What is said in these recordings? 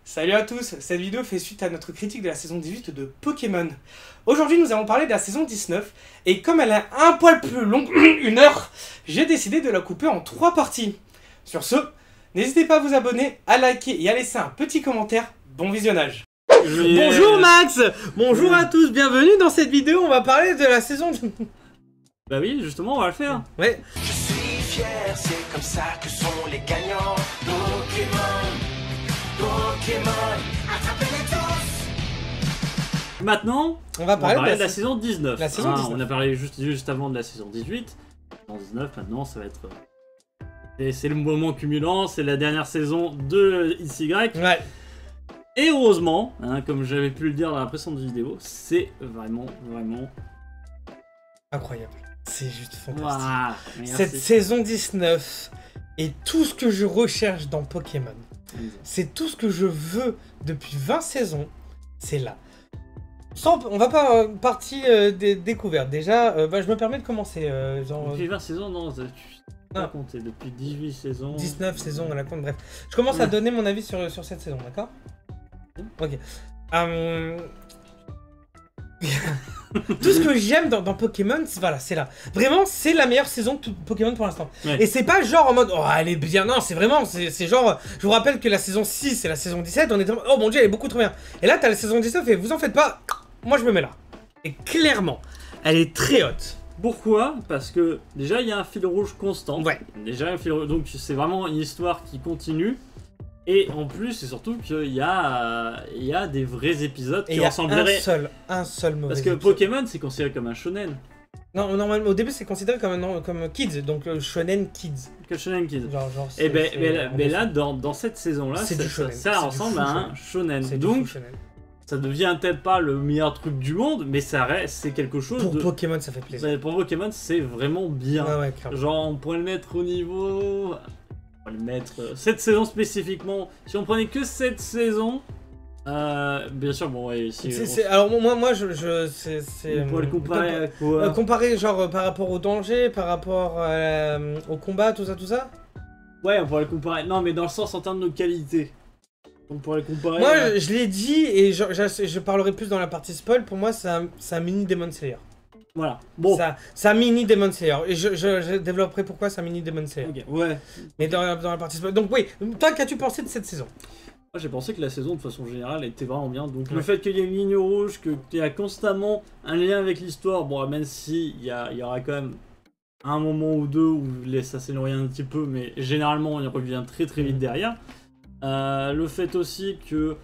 Salut à tous, cette vidéo fait suite à notre critique de la saison 18 de Pokémon. Aujourd'hui nous allons parler de la saison 19, et comme elle est un poil plus longue, 1 heure, j'ai décidé de la couper en 3 parties. Sur ce, n'hésitez pas à vous abonner, à liker et à laisser un petit commentaire. Bon visionnage. Bonjour Max. Bonjour à tous, bienvenue dans cette vidéo, on va parler de la saison... Bah oui, justement, on va le faire. Ouais. Je suis fier, c'est comme ça que sont les gagnants. Pokémon, Pokémon, attrapez-les tous. Maintenant, On va parler de la saison 19. La saison 19. On a parlé juste avant de la saison 18. Saison 19, maintenant, ça va être... C'est le moment cumulant, c'est la dernière saison de XY. Ouais. Et heureusement, hein, comme j'avais pu le dire dans la précédente vidéo, c'est vraiment... Incroyable. C'est juste fantastique. Waouh, merci. Cette saison 19 est tout ce que je recherche dans Pokémon. C'est tout ce que je veux depuis 20 saisons. C'est là. On va pas partir des découvertes. Déjà, je me permets de commencer. Depuis 20 saisons, non, tu pas compté. Depuis 18 saisons... 19 saisons, on la compte, bref. Je commence à donner mon avis sur cette saison, d'accord? Ok. Tout ce que j'aime dans Pokémon, c'est là. Vraiment, c'est la meilleure saison de Pokémon pour l'instant. Ouais. Et c'est pas genre en mode, oh, elle est bien. Non, c'est vraiment, c'est genre, je vous rappelle que la saison 6 et la saison 17, on est en oh mon dieu, elle est beaucoup trop bien. Et là, t'as la saison 19 et vous en faites pas, moi je me mets là. Et clairement, elle est très haute. Pourquoi? Parce que déjà, il y a un fil rouge constant. Ouais. Déjà, un fil rouge, donc c'est vraiment une histoire qui continue. Et en plus, c'est surtout qu'il y a des vrais épisodes qui ressembleraient... un seul mauvais Parce que épisode. Pokémon, c'est considéré comme un shonen. Non, normalement, au début, c'est considéré comme kids, donc shonen kids. Que shonen kids. Genre, Et mais là, dans cette saison-là, C'est du shonen. ça C'est du ressemble fou à un shonen. C'est du Donc, shonen. ça devient peut-être pas le meilleur truc du monde, mais ça reste, c'est quelque chose Pour de... Pokémon, ça fait plaisir. Pour Pokémon, c'est vraiment bien. Ouais, clairement. Genre, on pourrait le mettre au niveau... On va le mettre... cette saison spécifiquement, si on prenait que cette saison... bien sûr, bon, ouais, si... Alors moi, je On pourrait le comparer à quoi? comparer genre par rapport au danger, par rapport au combat, tout ça. Ouais, on pourrait le comparer. Non, mais dans le sens en termes de qualité. On pourrait le comparer... Moi, je l'ai dit, et je parlerai plus dans la partie spoil, pour moi, c'est un mini Demon Slayer. Voilà. Bon. C'est un mini Demon Slayer. Et je développerai pourquoi c'est un mini Demon Slayer. Ok, ouais. Mais dans la partie spoil. Donc oui, toi, qu'as-tu pensé de cette saison? Moi j'ai pensé que la saison de façon générale était vraiment bien, donc le fait qu'il y ait une ligne rouge, qu'il y a constamment un lien avec l'histoire, bon même si il y aura quand même un moment ou deux où ça s'éloigne un petit peu, mais généralement on y revient très vite derrière. Le fait aussi que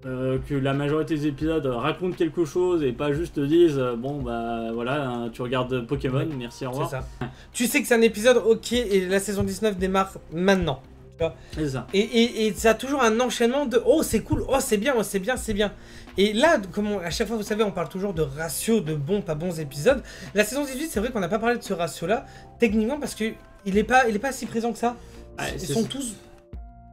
la majorité des épisodes racontent quelque chose et pas juste disent bon bah voilà hein, tu regardes Pokémon, merci, au revoir. C'est ça. Tu sais que c'est un épisode ok et la saison 19 démarre maintenant. C'est ça. Et ça a toujours un enchaînement de oh c'est cool, oh c'est bien, oh c'est bien, c'est bien. Et là, comme à chaque fois vous savez on parle toujours de ratio de bons, pas bons épisodes. La saison 18 c'est vrai qu'on n'a pas parlé de ce ratio là, techniquement parce que il est pas si présent que ça. Ouais, ils sont tous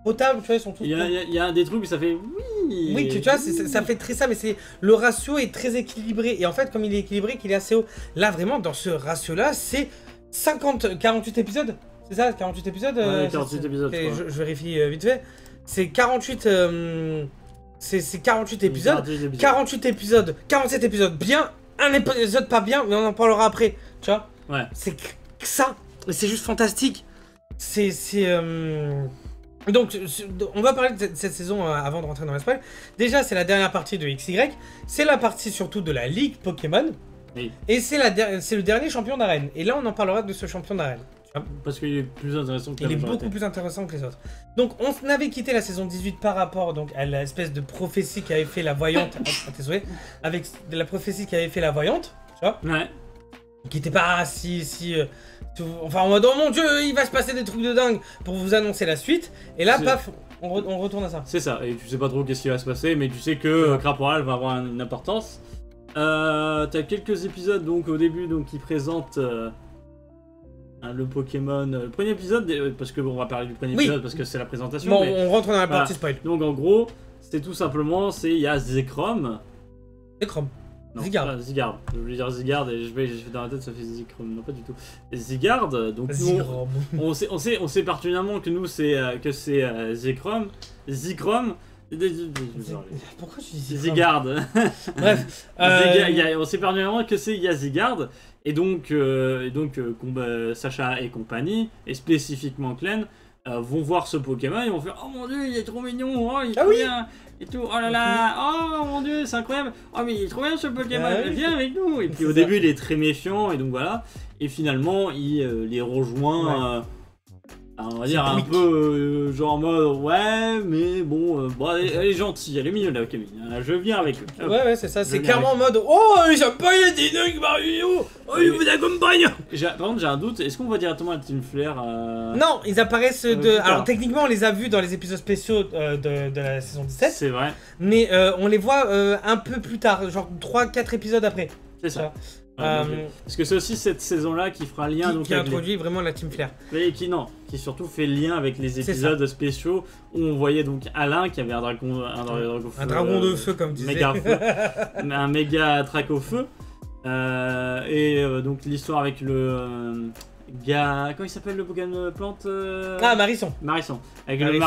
potables, tu vois, ils sont tous... Il y a des trucs où ça fait oui. Oui, tu vois, ça fait très ça, mais c'est le ratio est très équilibré. Et en fait, comme il est équilibré, qu'il est assez haut. Là, vraiment, dans ce ratio-là, c'est 48 épisodes. C'est ça, 48 épisodes Ouais, 48 épisodes, je vérifie vite fait. C'est 48... c'est 48 épisodes. 48 épisodes. 47 épisodes bien. Un épisode pas bien, mais on en parlera après. Tu vois. Ouais. C'est que ça. C'est juste fantastique. Donc, on va parler de cette saison avant de rentrer dans la spoil. Déjà, c'est la dernière partie de XY. C'est la partie surtout de la Ligue Pokémon. Oui. Et c'est le dernier champion d'arène. Et là, on en parlera de ce champion d'arène. Parce qu'il est plus intéressant que Il est beaucoup plus intéressant que les autres. Donc, on avait quitté la saison 18 par rapport donc, à l'espèce de prophétie qu'avait fait la voyante. À tes souhaits. Avec la prophétie qu'avait fait la voyante. Tu vois. Ouais. Qui était pas enfin en mode oh mon dieu il va se passer des trucs de dingue pour vous annoncer la suite et là paf on retourne à ça. C'est ça, et tu sais pas trop qu'est-ce qui va se passer mais tu sais que Craporal va avoir une importance. T'as quelques épisodes donc au début donc qui présentent le Pokémon, le premier épisode parce que on va parler du premier épisode parce que c'est la présentation. Bon mais, on rentre dans la partie spoil. Donc en gros c'est tout simplement il y a Zekrom. Non, Zygarde. pas Zygarde. Je voulais dire Zygarde et je vais dans la tête ça fait Zikrom. Non, pas du tout. Zygarde, donc nous, on sait particulièrement que nous c'est Zikrom. Zikrom. Pourquoi tu dis Zygarde. Bref. On sait particulièrement que c'est Zygarde. Et donc, Sacha et compagnie, et spécifiquement Clan, vont voir ce Pokémon et vont faire « Oh mon dieu, il est trop mignon, oh, il est trop bien !» et tout, oh là là, oh mon dieu, c'est incroyable, oh mais il est trop bien ce Pokémon, viens avec nous. Et puis au début il est très méfiant et donc voilà, et finalement il les rejoint, on va dire un peu genre en mode ouais mais bon, elle est gentille, elle est mignonne la Camille, je viens avec eux. Ouais c'est ça, c'est clairement en mode oh j'aime pas les dinosaures Mario, oh il vous accompagne. Par contre j'ai un doute, est-ce qu'on voit directement la Team Flare Non, ils apparaissent alors techniquement on les a vus dans les épisodes spéciaux de la saison 17. C'est vrai. Mais on les voit un peu plus tard, genre 3-4 épisodes après. C'est ça. Parce que c'est aussi cette saison-là qui fera lien qui introduit vraiment la Team Flare. Mais qui surtout fait lien avec les épisodes spéciaux où on voyait donc Alain qui avait un dragon de feu comme disait. Méga feu, un méga trac au feu. Donc l'histoire avec le gars, comment il s'appelle le Pokémon plante Marisson. Avec le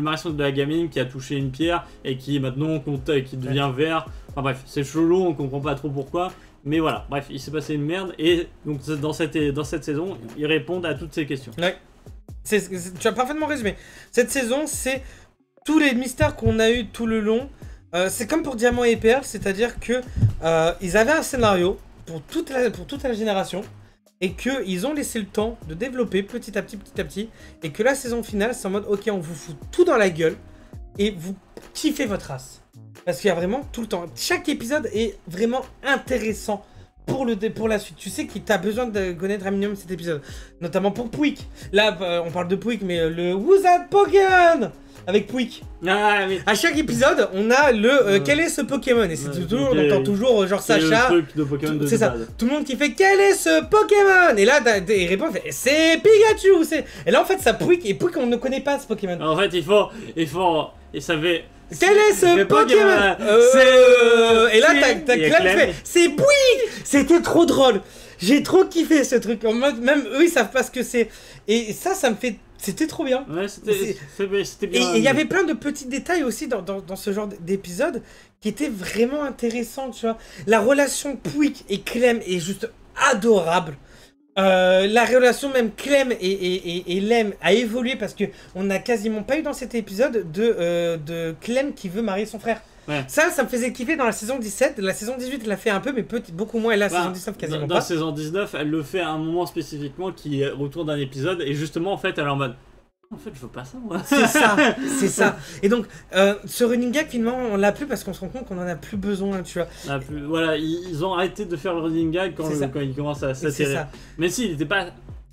Marisson de la gamine qui a touché une pierre et qui maintenant qui devient vert. Enfin bref, c'est chelou, on comprend pas trop pourquoi. Mais voilà, bref, il s'est passé une merde et donc dans cette saison, ils répondent à toutes ces questions. Ouais. Tu as parfaitement résumé. Cette saison, c'est tous les mystères qu'on a eu tout le long. C'est comme pour Diamant et Perle, c'est-à-dire que ils avaient un scénario pour toute la génération et qu'ils ont laissé le temps de développer petit à petit et que la saison finale, c'est en mode ok, on vous fout tout dans la gueule et vous kiffez votre race. Parce qu'il y a vraiment tout le temps. Chaque épisode est vraiment intéressant pour la suite. Tu sais que tu as besoin de connaître un minimum cet épisode. Notamment pour Pouic. Là, on parle de Pouic, mais le Who's That Pokémon avec Pouic. Ah, mais... À chaque épisode, on a le quel est ce Pokémon. Et c'est toujours, on entend toujours genre Sacha. Le truc de Pokémon de c'est ça. base. Tout le monde qui fait quel est ce Pokémon. Et là, il répond, c'est Pikachu. Et là, en fait, ça Pouic. Et Pouic, on ne connaît pas ce Pokémon. En fait, il faut. Il savait. Quel est ce Pokémon Et là, t'as Clem fait c'est Pouic. C'était trop drôle. J'ai trop kiffé ce truc. En mode, même eux, ils savent pas ce que c'est. Et ça me fait. C'était trop bien. Ouais, c'était bien. Et il y avait plein de petits détails aussi dans ce genre d'épisode qui étaient vraiment intéressants, tu vois. La relation Pouic et Clem est juste adorable. La relation même Clem et Lem a évolué parce que on n'a quasiment pas eu dans cet épisode de Clem qui veut marier son frère. Ouais. Ça me faisait kiffer dans la saison 17. La saison 18 elle l'a fait un peu mais beaucoup moins. Et la saison 19 quasiment dans pas. La saison 19 elle le fait à un moment spécifiquement qui est autour d'un épisode et justement en fait elle est en mode en fait je veux pas ça moi. C'est ça. Et donc ce running gag finalement on l'a plus parce qu'on se rend compte qu'on en a plus besoin, tu vois. Voilà, ils ont arrêté de faire le running gag quand il commence à s'attirer. Mais si, il était pas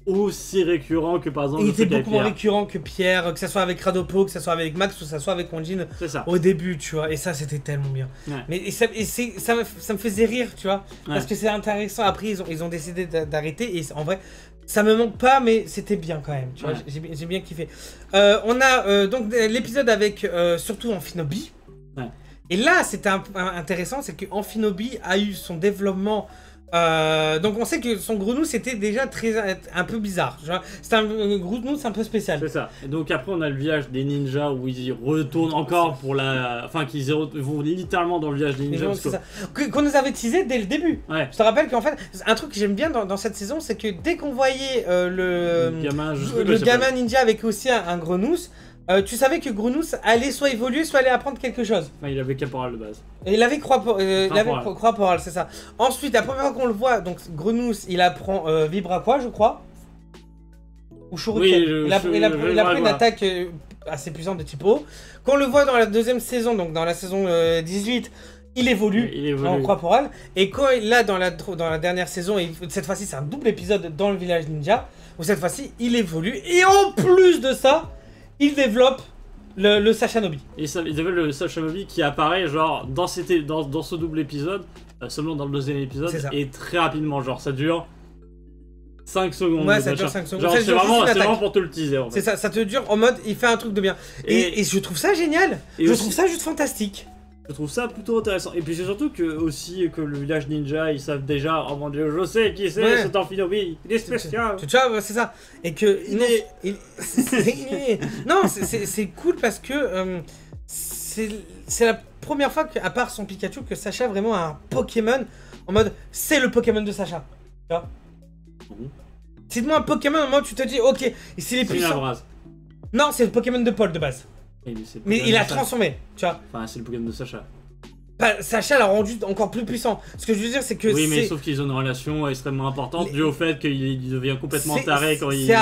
aussi récurrent que par exemple. Il était beaucoup moins récurrent que Pierre, que ça soit avec Radopo, que ça soit avec Max ou que ça soit avec Wanjin au début, tu vois. Et ça c'était tellement bien. Ouais. Mais ça me faisait rire, tu vois. Parce que c'est intéressant. Après ils ont décidé d'arrêter et en vrai. Ça me manque pas, mais c'était bien quand même. Tu vois, j'ai bien kiffé. On a donc l'épisode avec surtout Amphinobi. Ouais. Et là, c'était intéressant, c'est que Amphinobi a eu son développement. Donc on sait que son Grounous était déjà un peu bizarre. C'est un Grounous un peu spécial. C'est ça. Et donc après on a le village des ninjas où ils y retournent encore pour la... Enfin qu'ils vont littéralement dans le village des ninjas. C'est ça. Qu'on nous avait teasé dès le début. Ouais. Je te rappelle qu'en fait, un truc que j'aime bien dans cette saison, c'est que dès qu'on voyait le gamin ninja avec aussi un Grounous, tu savais que Grounous allait soit évoluer, soit aller apprendre quelque chose. Enfin, il avait Caporal de base. Et il avait Croix-Poral, c'est ça. Ensuite, la première fois qu'on le voit, donc Grounous, il apprend Vibra-Quoi, je crois. Ou Shuriken. Oui, il apprend une attaque assez puissante de type eau. Quand on le voit dans la deuxième saison, donc dans la saison 18, il évolue en Croix-Poral. Et quand là, dans la dernière saison, et cette fois-ci, c'est un double épisode dans le village ninja, où cette fois-ci, il évolue. Et en plus de ça, il développe le Sashanobi. Il développe le Sashanobi qui apparaît genre dans ce double épisode, seulement dans le deuxième épisode, et très rapidement, genre ça dure 5 secondes. Ouais, ça dure 5 secondes. Genre c'est vraiment pour te le teaser en fait. C'est ça te dure en mode il fait un truc de bien. Et je trouve ça génial. Je trouve ça juste fantastique. Je trouve ça plutôt intéressant. Et puis c'est surtout que aussi que le village ninja, ils savent déjà, oh mon dieu, je sais qui c'est, Ouais. c'est Amphinobi, il est spécial. Tu vois, ouais, c'est ça. Et que. Il non, est- non, c'est cool parce que c'est la première fois, à part son Pikachu, que Sacha vraiment a un Pokémon en mode c'est le Pokémon de Sacha. Tu vois. Mhm. Cite-moi un Pokémon au moment où tu te dis, ok, s'il est C'est une puissant. abrase. Non, c'est le Pokémon de Paul de base. Mais il a transformé, tu vois. Enfin, c'est le Pokémon de Sacha. Sacha l'a rendu encore plus puissant. Ce que je veux dire, c'est que Oui, mais c'est. sauf qu'ils ont une relation extrêmement importante Les- dû au fait qu'il devient complètement c'est- taré quand il. C'est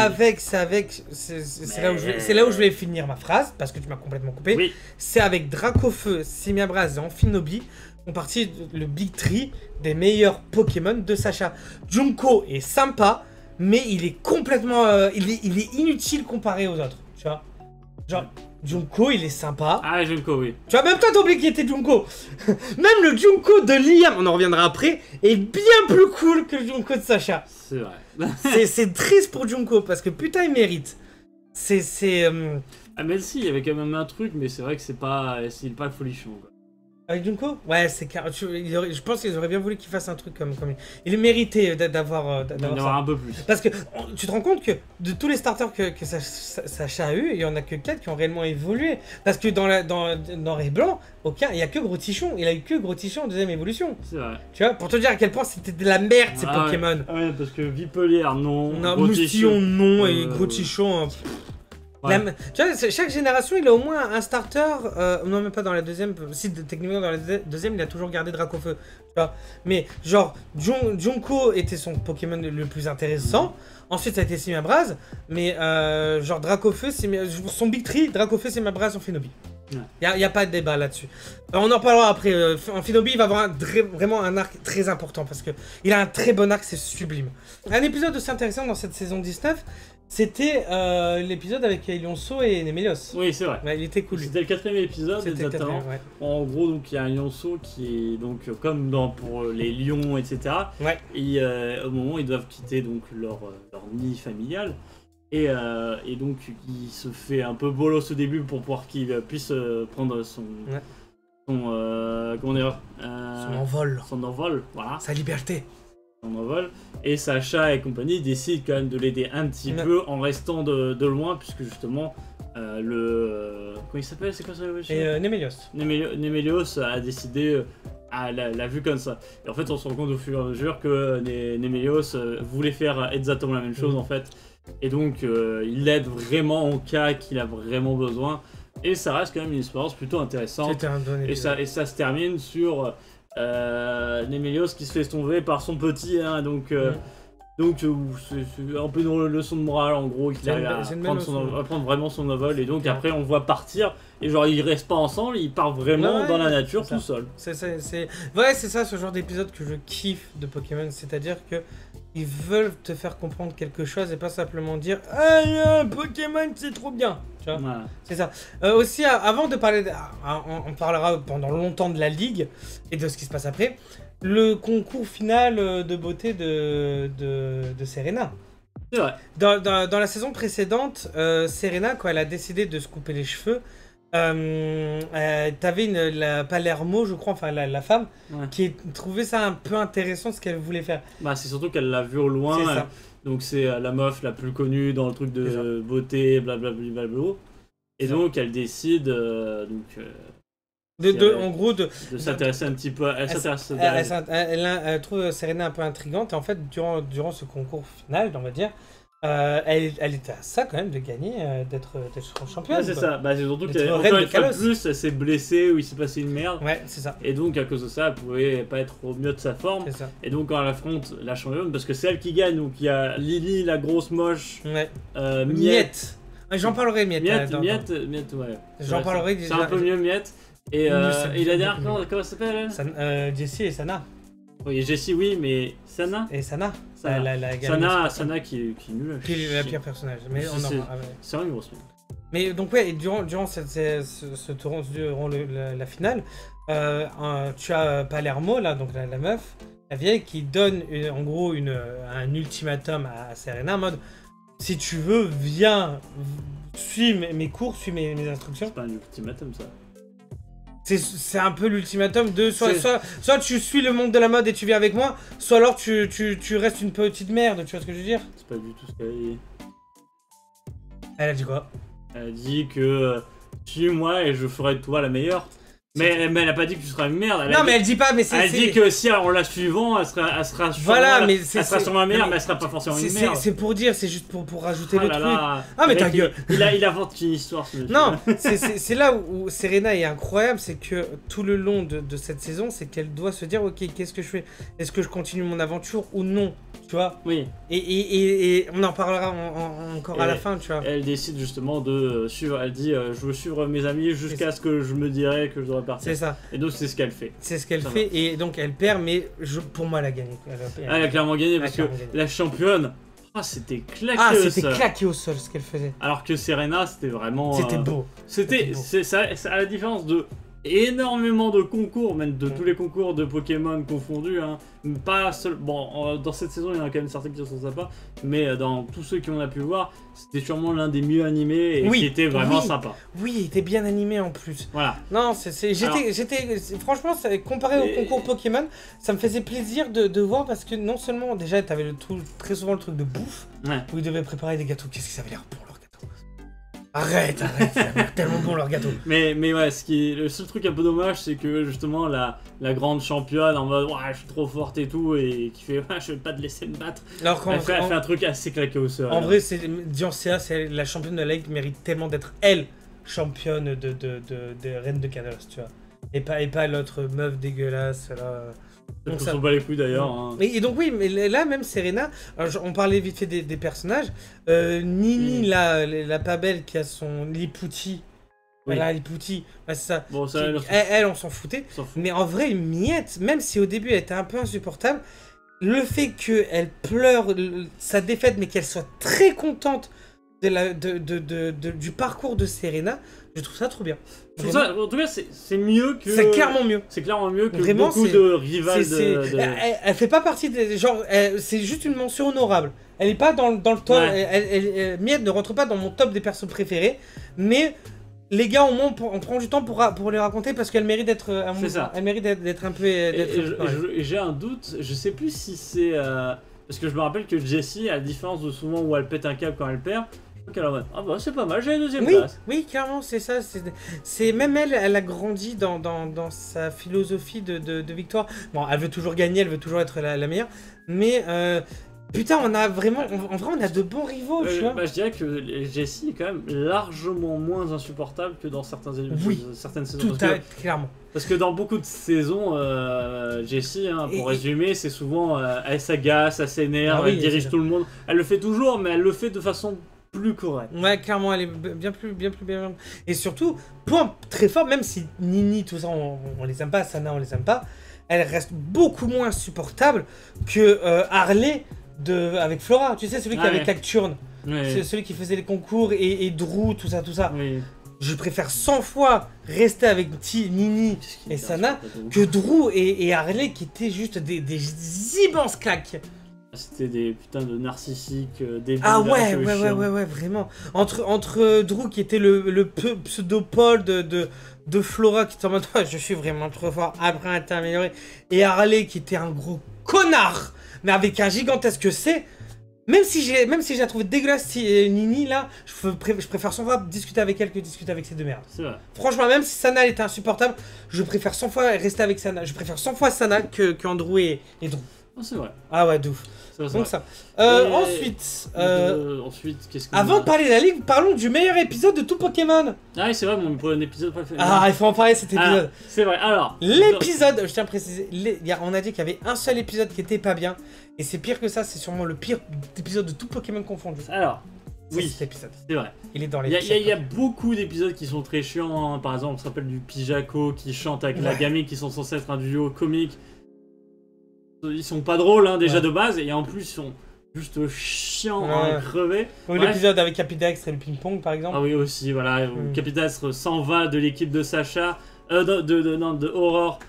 là où je voulais finir ma phrase, parce que tu m'as complètement coupé. Oui, C'est avec Dracofeu, Simiabras et Amphinobi font partie le Big Tree des meilleurs Pokémon de Sacha. Junko est sympa, mais il est complètement... il est inutile comparé aux autres, tu vois. Genre, Junko, il est sympa. ah, Junko, oui. Tu vois, même toi, t'as oublié qui était Junko. Même le Junko de Liam, on en reviendra après, est bien plus cool que le Junko de Sacha. C'est vrai. C'est triste pour Junko, parce que putain, il mérite. Ah, mais si, il y avait quand même un truc, mais c'est vrai que c'est pas folichon, quoi. Avec Junko? Ouais, c'est je pense qu'ils auraient bien voulu qu'il fasse un truc comme il méritait d'avoir Il y en ça. aura un peu plus. Parce que tu te rends compte que de tous les starters que Sacha a eu, il y en a que 4 qui ont réellement évolué. Parce que dans Ray Blanc, il y a que Grotichon. Il a eu que Grotichon en deuxième évolution. C'est vrai. Tu vois, pour te dire à quel point c'était de la merde ces Ah, Pokémon. Ouais. Ah ouais, parce que Vipelière, non. Non, Grotichon, Moustillon, non, et euh, Grotichon. ouais. Tu vois, chaque génération, il a au moins un starter. Non, même pas dans la deuxième. Si, techniquement, dans la deuxième, il a toujours gardé Dracofeu. Tu vois. Mais, genre, Junko était son Pokémon le plus intéressant. Ensuite, ça a été Simiabras. Mais, genre, Dracofeu, son Big Tree, Dracofeu, Simiabras, Amphinobi. Ouais. Y a pas de débat là-dessus. On en parlera après. Amphinobi, il va avoir vraiment un arc très important parce que il a un très bon arc, c'est sublime. Un épisode aussi intéressant dans cette saison 19, c'était l'épisode avec Lionceau et Nemelios. Oui, c'est vrai. Ouais, il était cool. lui. C'était le 4ème épisode, C'était exactement. ouais. En gros, donc il y a un lionceau qui est donc comme pour les lions, etc. Ouais. Et au moment où ils doivent quitter donc leur nid familial, et donc il se fait un peu bolos au début pour pouvoir qu'il puisse prendre son comment dire Son envol. son envol, voilà, Sa liberté. son envol. Et Sacha et compagnie décident quand même de l'aider un petit Ouais. peu en restant de loin, puisque justement comment il s'appelle, c'est quoi ça? Et Nemelios. Nemelios a décidé, l'a vu comme ça. Et en fait, on se rend compte au fur et à mesure que Nemelios voulait faire exactement la même chose en fait. Et donc, il l'aide vraiment en cas qu'il a vraiment besoin. Et ça reste quand même une expérience plutôt intéressante. C'était un bon épisode. Et ça se termine sur Nemelios qui se fait tomber par son petit, hein, donc. Donc c'est un peu une leçon de morale en gros, qu'il arrive à prendre vraiment son envol, et donc après on le voit partir, et genre ils restent pas ensemble, ils partent vraiment Ouais, dans la nature c'est ça. tout seul. C'est ça ce genre d'épisode que je kiffe de Pokémon, c'est-à-dire que ils veulent te faire comprendre quelque chose et pas simplement dire « Ah, Pokémon c'est trop bien !» Tu vois, Voilà. c'est ça. Aussi, avant de parler, on parlera pendant longtemps de la Ligue et de ce qui se passe après. Le concours final de beauté de Serena. C'est vrai. Dans la saison précédente, Serena, quand elle a décidé de se couper les cheveux, t'avais la Palermo, je crois, enfin la femme, Ouais. qui trouvait ça un peu intéressant ce qu'elle voulait faire. Bah c'est surtout qu'elle l'a vu au loin, C'est ça. donc c'est la meuf la plus connue dans le truc C'est ça. de beauté, blablabla. Et C'est donc elle décide En gros, de s'intéresser un petit peu. Elle s'intéresse. elle trouve Serena un peu intrigante et en fait, durant ce concours final, on va dire, elle était à ça quand même de gagner, d'être championne. Ouais, c'est quoi. ça. Bah c'est surtout D'être qu'une reine de fois de Kalos. plus, elle s'est blessée ou il s'est passé une merde. Ouais, c'est ça. Et donc à cause de ça, elle pouvait pas être au mieux de sa forme. C'est ça. Et donc quand elle affronte la championne, parce que c'est elle qui gagne, donc il y a Lily, la grosse moche, Ouais. Miette. Miette. J'en parlerai, Miette. Miette, ouais. J'en parlerai. C'est un peu mieux Miette. Et C'est la dernière, beaucoup mieux. comment elle s'appelle elle? Jessie et Sana. Oui, Jessie, oui, mais Sana Et Sana. Sana. La gamine. Sana qui est nulle. Qui est la pire personnage. Mais on en C'est- parlera, ouais. C'est vraiment une grosse merde. Mais donc ouais, et durant ce tour, durant la finale, tu as Palermo là, donc la meuf, la vieille, qui donne en gros un ultimatum à Serena en mode si tu veux, viens, suis mes cours, suis mes instructions. C'est pas un ultimatum ça. C'est un peu l'ultimatum de soit C'est- tu suis le monde de la mode et tu viens avec moi, soit alors tu restes une petite merde, tu vois ce que je veux dire? C'est pas du tout ce qu'elle a dit. Elle a dit quoi? Elle a dit que suis-moi et je ferai de toi la meilleure. Mais elle a pas dit que tu seras une merde. Non, mais elle dit pas, mais c'est. Elle dit que si on la suivant, elle sera Voilà, mais elle sera sûrement la meilleure, mais elle sera pas forcément une merde. C'est pour dire, c'est juste pour rajouter Ah le là truc. là. Ah, mais Le ta mec, gueule. Il invente une histoire, ce monsieur. Non, c'est là où Serena est incroyable, c'est que tout le long de cette saison, c'est qu'elle doit se dire, ok, qu'est-ce que je fais? Est-ce que je continue mon aventure ou non? Tu vois? Oui. Et on en parlera encore à la fin, tu vois. Elle décide justement de suivre. Elle dit je veux suivre mes amis jusqu'à ce que je me dirais que je devrais partir. C'est ça. Et donc c'est ce qu'elle fait. C'est ce qu'elle Ça fait, et donc elle perd, mais pour moi, elle a gagné. Elle a clairement gagné parce que clairement gagné. la championne, c'était claqué. Ah, au c'était sol. claqué au sol ce qu'elle faisait. Alors que Serena, c'était vraiment. C'était beau. C'était, C'était beau. c'est à la différence de énormément de concours, même de tous les concours de Pokémon confondus. Hein. Pas seul. Bon, dans cette saison, il y en a quand même certains qui sont sympas, mais dans tous ceux qu'on a pu voir, c'était sûrement l'un des mieux animés et Oui, qui était vraiment oui. sympa. Oui, il était bien animé en plus. Voilà. Non, Alors- franchement, comparé au Et- concours Pokémon, ça me faisait plaisir de voir parce que non seulement déjà t'avais très souvent le truc de bouffe Ouais. où ils devaient préparer des gâteaux. Qu'est-ce que ça avait l'air bon leur gâteau? Arrête, ça avait l'air tellement bon leur gâteau. Mais ouais, le seul truc un peu dommage, c'est que justement la grande championne en mode ouais, je suis trop forte et tout, et qui fait ouais, je vais pas te laisser me battre. Alors Elle fait un truc assez claqué au sol. en vrai, Diancéa, c'est la championne de la ligue, mérite tellement d'être elle championne de Reine de Canalos, tu vois. Et pas l'autre meuf dégueulasse là. Je Donc ne ça- sens pas les couilles d'ailleurs. Hein. Et donc oui, mais là même Serena, on parlait vite fait des personnages. Nini, la pas belle qui a son Lipouti. Oui. Elle a Lipouti, ouais, c'est ça. Bon, ça, Elle, on s'en foutait. on s'en fout. Mais en vrai, Miette, même si au début elle était un peu insupportable, le fait qu'elle pleure sa défaite, mais qu'elle soit très contente du parcours de Serena, je trouve ça trop bien. Je trouve ça, en tout cas, c'est mieux que. C'est clairement mieux. C'est clairement mieux que Vraiment, beaucoup c'est- de rivales de. Elle fait pas partie des genre, c'est juste une mention honorable. Elle est pas dans le top. Ouais. Miette ne rentre pas dans mon top des persos préférés, mais les gars, au moins, on prend du temps pour les raconter parce qu'elle mérite d'être. C'est ça. Elle mérite d'être un peu. Et j'ai un doute, je sais plus si c'est. Parce que je me rappelle que Jessie, à la différence de souvent où elle pète un câble quand elle perd, je crois qu'elle est en mode ah bah c'est pas mal, j'ai la deuxième place. Oui, clairement, c'est ça. C'est même elle a grandi dans sa philosophie de victoire. Bon, elle veut toujours gagner, elle veut toujours être la meilleure, mais putain, on a vraiment, en vrai, on a de bons rivaux, tu vois. Bah, je dirais que Jessie est quand même largement moins insupportable que dans certaines saisons. Tout clairement. Parce que dans beaucoup de saisons, Jessie, hein, pour Et- résumer, c'est souvent elle s'agace, elle s'énerve, Ah oui, elle dirige c'est ça. tout le monde. Elle le fait toujours, mais elle le fait de façon plus correcte. Ouais, clairement, elle est bien plus. Et surtout, point très fort, même si Nini, tout ça, on les aime pas, Sana, on les aime pas, elle reste beaucoup moins supportable que Harley avec Flora. Tu sais, celui qui Ah avait ouais. Cacturne, Ouais. celui qui faisait les concours et Drew, tout ça. Oui. Je préfère 100 fois rester avec Nini Qu'est-ce qu'il et est Sana insupportable. que Drew et Harley qui étaient juste des immenses claques. C'était des putains de narcissiques, des Ah bulles ouais, un peu ouais, chiants. vraiment. Entre Drew qui était le pseudo-Paul de Flora qui était en mode ah, je suis vraiment trop fort, après un temps amélioré, et Harley qui était un gros connard, mais avec un gigantesque C. Même si je la trouve dégueulasse, Nini là, je préfère 100 fois discuter avec elle que discuter avec ces deux merdes. C'est vrai. Franchement, même si Sana elle était insupportable, je préfère 100 fois rester avec Sana. Je préfère 100 fois Sana que Andrew et Drew. Oh, c'est vrai. Ah ouais, de ouf. C'est vrai, c'est Donc vrai. ça. Et- Ensuite, Ensuite, qu'est-ce que. avant de parler de la ligue, parlons du meilleur épisode de tout Pokémon. Ah oui, c'est vrai, mon premier épisode préféré. Ah, il faut en parler cet Ah, épisode. c'est vrai. Alors. L'épisode, je tiens à préciser, on a dit qu'il y avait un seul épisode qui était pas bien, et c'est pire que ça, c'est sûrement le pire épisode de tout Pokémon confondu. Alors. C'est Oui, cet épisode. c'est vrai. Il est dans les Il y a beaucoup d'épisodes qui sont très chiants. Hein. Par exemple, on se rappelle du Pijako qui chante avec la Ouais. gamine qui sont censés être un duo comique. Ils sont pas drôles hein, déjà Ouais. de base et en plus ils sont juste chiants Ouais. à crever. Ou Bref. l'épisode avec Capidex et le ping-pong par exemple. Ah oui aussi voilà. Mm. Capitastre s'en va de l'équipe de Sacha, de Aurore,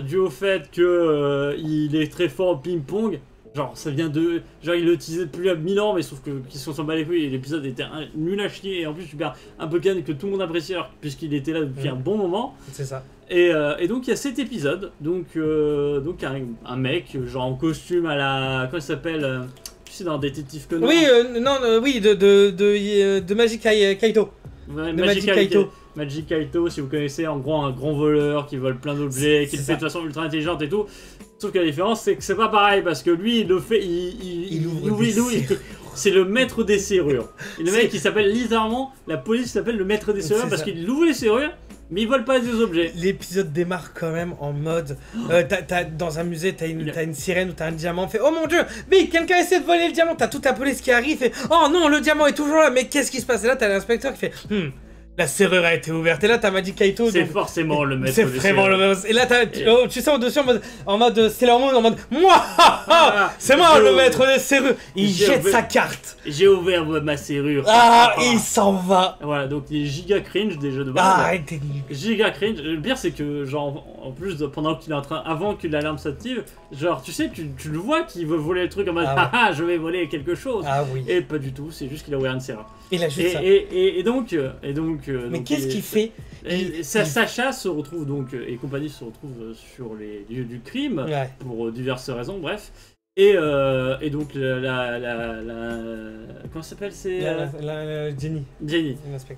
dû au fait que il est très fort au ping-pong. Genre, ça vient de. Genre, ils l'utilisaient depuis 1000 ans, mais sauf que qu'ils se sont bat les couilles et l'épisode était nul à chier. Et en plus, tu perds un Pokémon que tout le monde appréciait puisqu'il était là depuis un bon moment. C'est ça. Et donc, il y a cet épisode. Donc un mec, genre en costume à la. Comment il s'appelle tu sais, dans Détective Conan. Oui, oui, de Magic Kaito. Ouais, de Magic Magic Kaito. Magic Kaito, si vous connaissez, en gros, un grand voleur qui vole plein d'objets, qui le fait de façon ultra intelligente et tout. Sauf que la différence, c'est que c'est pas pareil, parce que lui, il le fait, il ouvre, c'est le maître des serrures. Et le mec, il s'appelle littéralement, la police s'appelle le maître des serrures, parce qu'il ouvre les serrures, mais il vole pas des objets. L'épisode démarre quand même en mode, dans un musée, t'as une sirène ou t'as un diamant, fait oh mon dieu, mais quelqu'un essaie de voler le diamant, t'as toute la police qui arrive, fait oh non, le diamant est toujours là, mais qu'est-ce qui se passe? Et là, t'as l'inspecteur qui fait la serrure a été ouverte. Et là, t'as Magic Kaito. C'est forcément le maître. C'est vraiment le maître. Et là, tu sais, au-dessus, en mode Sailor Moon, en mode moi, c'est moi le maître des serrures. Il jette sa carte. J'ai ouvert ma serrure. Il s'en va. Voilà, donc il est giga cringe des jeux de base. Arrêtez. Giga cringe. Le pire, c'est que, genre, en plus, pendant qu'il est en train, avant que l'alarme s'active, genre, tu sais, tu le vois qu'il veut voler le truc en mode je vais voler quelque chose. Ah oui. Et pas du tout, c'est juste qu'il a ouvert une serrure. Il a juste ça. Et donc. Mais qu'est-ce qu'il fait? Sacha se retrouve donc, et compagnie se retrouve sur les lieux du crime, pour diverses raisons, bref. Et donc comment ça s'appelle, c'est Jenny.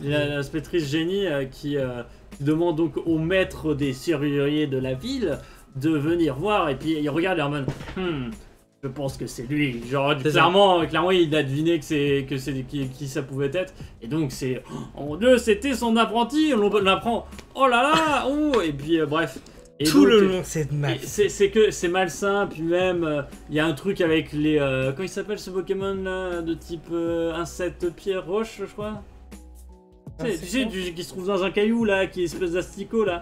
L'inspectrice Jenny qui demande donc au maître des serruriers de la ville de venir voir, et puis il regarde et en mode je pense que c'est lui. Genre clairement il a deviné que c'est qui ça pouvait être. Et donc c'est oh mon dieu, c'était son apprenti. On l'apprend. Oh là là. Et puis bref. Et tout donc, le long c'est mal. C'est que c'est malsain. Puis même il y a un truc avec les comment il s'appelle ce Pokémon là de type insecte pierre roche, je crois. Tu sais qui se trouve dans un caillou là, qui est espèce d'asticot là.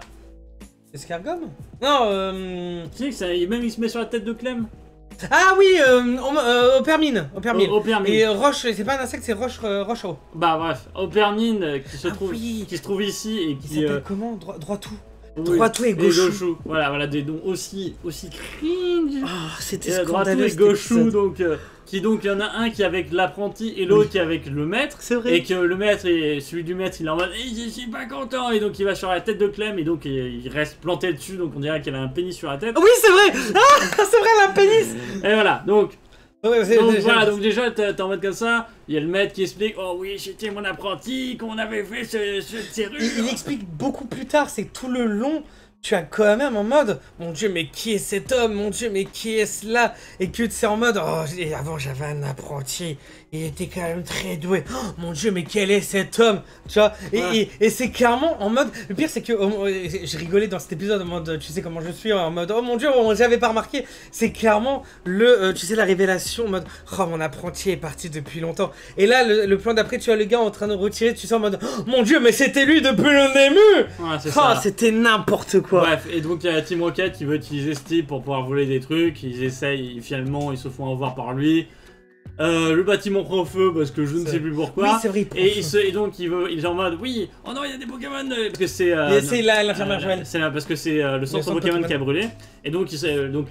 Escargum? Non. Tu sais que même il se met sur la tête de Clem. Ah oui, Opermine. Et Roche, c'est pas un insecte, c'est Roche-O. Bah bref, Opermine qui se trouve ici et qui... Il s'appelle comment? Droitou. Oui, Droitou et Gauchou. Voilà, des noms aussi cringe. C'était scandaleux. Droitou et Gauchou, donc... il y en a un qui est avec l'apprenti et l'autre qui est avec le maître. C'est vrai. Et que le maître, celui du maître, il est en mode je suis pas content. Et donc il va sur la tête de Clem et donc il reste planté dessus. Donc on dirait qu'elle a un pénis sur la tête. Oui, c'est vrai. C'est vrai, elle a un pénis. Et voilà, donc. Donc déjà t'es en mode comme ça. Il y a le maître qui explique oh oui, c'était mon apprenti, qu'on avait fait cette serrure. Il explique beaucoup plus tard, c'est tout le long. Tu as quand même en mode, mon dieu, mais qui est cet homme? Mon dieu, mais qui est cela? Et que c'est en mode, avant j'avais un apprenti, il était quand même très doué. Oh, mon dieu, mais quel est cet homme? Tu vois? Et c'est clairement en mode, le pire c'est que je rigolais dans cet épisode en mode, tu sais comment je suis, en mode, oh mon dieu, j'avais pas remarqué. C'est clairement tu sais, la révélation en mode, oh mon apprenti est parti depuis longtemps. Et là, le plan d'après, tu vois le gars en train de retirer, tu sais en mode, oh, mon dieu, mais c'était lui depuis le début. C'était n'importe quoi. Bref, et donc il y a Team Rocket qui veut utiliser Steve pour pouvoir voler des trucs, ils essayent, finalement ils se font avoir par lui. Le bâtiment prend feu parce que je ne sais plus pourquoi. Oui, c'est vrai. Et donc il est en mode oui, oh non, il y a des Pokémon parce que c'est c'est l'infirmière Joël. C'est parce que c'est le centre Pokémon qui a brûlé. Et donc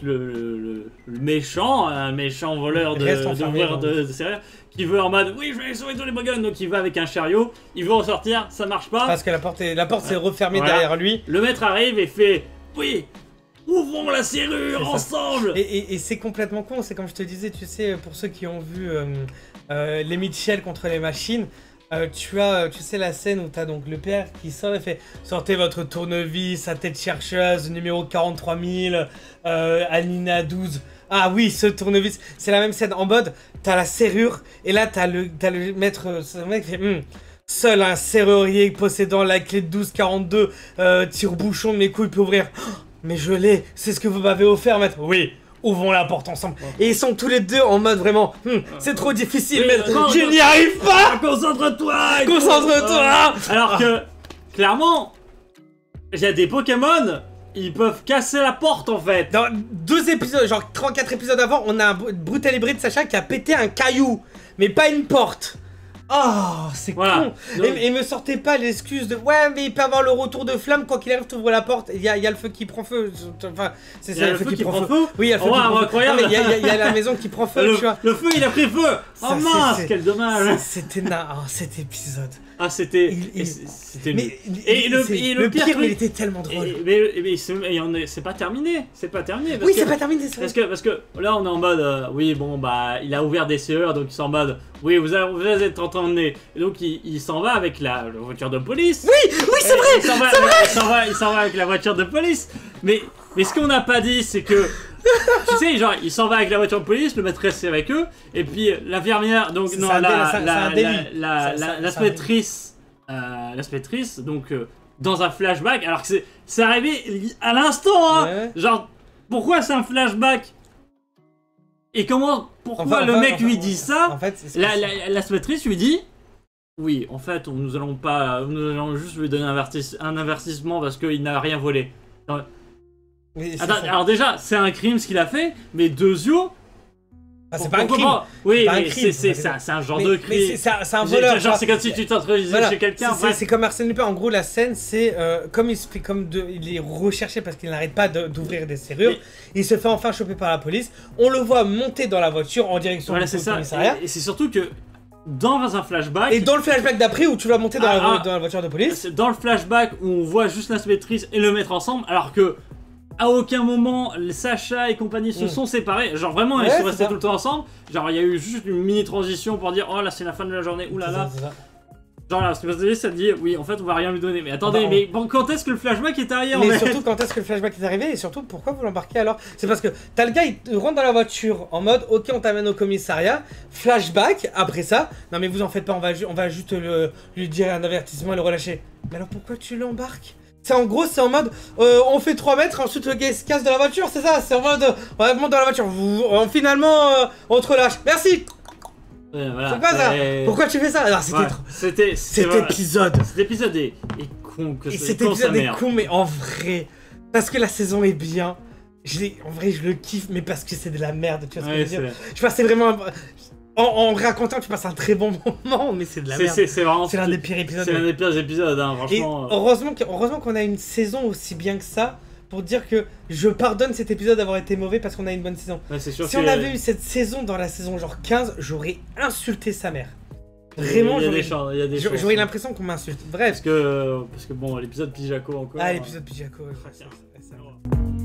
le méchant, un méchant voleur de serrure qui veut en mode oui, je vais sauver tous les Pokémon. Donc il va avec un chariot, il veut en sortir, ça marche pas parce que la porte s'est refermée derrière lui. Le maître arrive et fait oui, ouvrons la serrure ensemble. Et c'est complètement con, c'est comme je te disais, tu sais, pour ceux qui ont vu les Mitchell contre les machines, tu sais la scène où t'as donc le père qui sort et fait sortez votre tournevis à tête chercheuse numéro 43000 Alina 12. Ah oui, ce tournevis, c'est la même scène en mode, t'as la serrure et là t'as le maître, ce mec qui fait seul un serrurier possédant la clé de 1242 tire-bouchon de mes couilles peut ouvrir. Mais je l'ai, c'est ce que vous m'avez offert, maître. Oui, ouvrons la porte ensemble. Et ils sont tous les deux en mode vraiment, c'est trop difficile, maître. Je n'y arrive pas. Concentre-toi. Concentre-toi. Alors que, clairement, il y a des Pokémon, ils peuvent casser la porte en fait. Dans 2 épisodes, genre 34 épisodes avant, on a un brutal hybride Sacha qui a pété un caillou, mais pas une porte. Oh, c'est Voilà. con. Donc- Et me sortez pas l'excuse de ouais, mais il peut avoir le retour de flamme quand il arrive, t'ouvres la porte, il y a le feu qui prend feu. Enfin, c'est Il y a le feu qui prend feu. Oui, il y a le feu Oh, qui prend feu. incroyable. Non, mais il y a la maison qui prend feu, tu vois. Le feu, il a pris feu. Oh Ça, mince, c'est- quel dommage. C'était cet épisode. Ah, c'était... Il- C'était... Mais Et le le pire pire, truc- il était tellement drôle. Mais c'est pas terminé. C'est pas terminé. Oui, c'est pas terminé, c'est vrai. Parce que là, on est en mode... oui, bon, bah, il a ouvert des serrures, donc ils sont en mode... Oui, vous êtes en train de mener. Et donc, il s'en va avec la voiture de police. Oui, c'est vrai. Il s'en va avec la voiture de police. Mais ce qu'on n'a pas dit, c'est que... Tu sais, genre, il s'en va avec la voiture de police, le maîtresse est avec eux, et puis l'infirmière, donc, C'est non, un délit. l'inspectrice, donc, dans un flashback, alors que c'est arrivé à l'instant, hein. Ouais. Genre, pourquoi c'est un flashback? Et pourquoi le mec lui dit ça? En fait, c'est L'inspectrice lui dit oui, en fait, nous allons juste lui donner un avertissement parce qu'il n'a rien volé. mais c'est Attends, ça. alors déjà, c'est un crime ce qu'il a fait, mais Dezio... Ah, c'est pas un crime. Oui, pas un mais crime, c'est un genre Mais- de mais crime. c'est un voleur. Genre, c'est comme si tu t'introduisais Voilà. chez quelqu'un. C'est comme Arsène Lupin. En gros, la scène, c'est comme il se fait il est recherché parce qu'il n'arrête pas d'ouvrir des serrures. Mais- Il se fait enfin choper par la police. On le voit monter dans la voiture en direction Voilà, du c'est ça. commissariat. Et c'est surtout que dans un flashback... Et dans le flashback d'après où tu vas monter dans, dans la voiture de police. C'est dans le flashback où on voit juste l'inspectrice et le mettre ensemble, alors que à aucun moment Sacha et compagnie se sont séparés. Genre vraiment, ils Ouais, sont c'est restés ça. tout le temps ensemble. Genre il y a eu juste une mini transition pour dire oh là c'est la fin de la journée, oulala. C'est ça. Genre la spécialiste ça dit oui en fait on va rien lui donner. Mais attendez, Bah, mais bon, quand est-ce que le flashback est arrivé en Mais fait surtout, quand est-ce que le flashback est arrivé et surtout, pourquoi vous l'embarquez alors? C'est parce que t'as le gars, il rentre dans la voiture en mode ok, on t'amène au commissariat. Flashback, après ça, non mais vous en faites pas, on va juste lui dire un avertissement et le relâcher. Mais alors pourquoi tu l'embarques? C'est en gros, c'est en mode on fait 3 mètres, ensuite le gars il se casse de la voiture, c'est ça? C'est en mode on monte dans la voiture, finalement on te relâche. Merci! Ouais, voilà, C'est quoi ça? Pourquoi tu fais ça? Alors c'était Ouais, trop. C'était Cet voilà. épisode. Cet épisode est con que Et c'est cet con sa épisode est mère. con, mais en vrai. Parce que la saison est bien. En vrai, je le kiffe, mais parce que c'est de la merde, tu vois ce que Ouais, je veux dire? c'est Je passais vraiment. En racontant, tu passes un très bon moment, mais c'est de la merde. c'est vraiment C'est l'un des pires épisodes. c'est l'un des pires épisodes hein, Et franchement. heureusement qu'on a une saison aussi bien que ça pour dire que je pardonne cet épisode d'avoir été mauvais parce qu'on a une bonne saison. Ouais, c'est sûr Si que- on avait eu cette saison dans la saison genre 15, j'aurais insulté sa mère. Vraiment, il y a j'aurais des chances, il y a des chances. j'aurais l'impression qu'on m'insulte. Bref. Parce que bon, l'épisode Pijaco encore. Ah, l'épisode Pijaco, ouais, Ah, ça- tiens. ça- ça-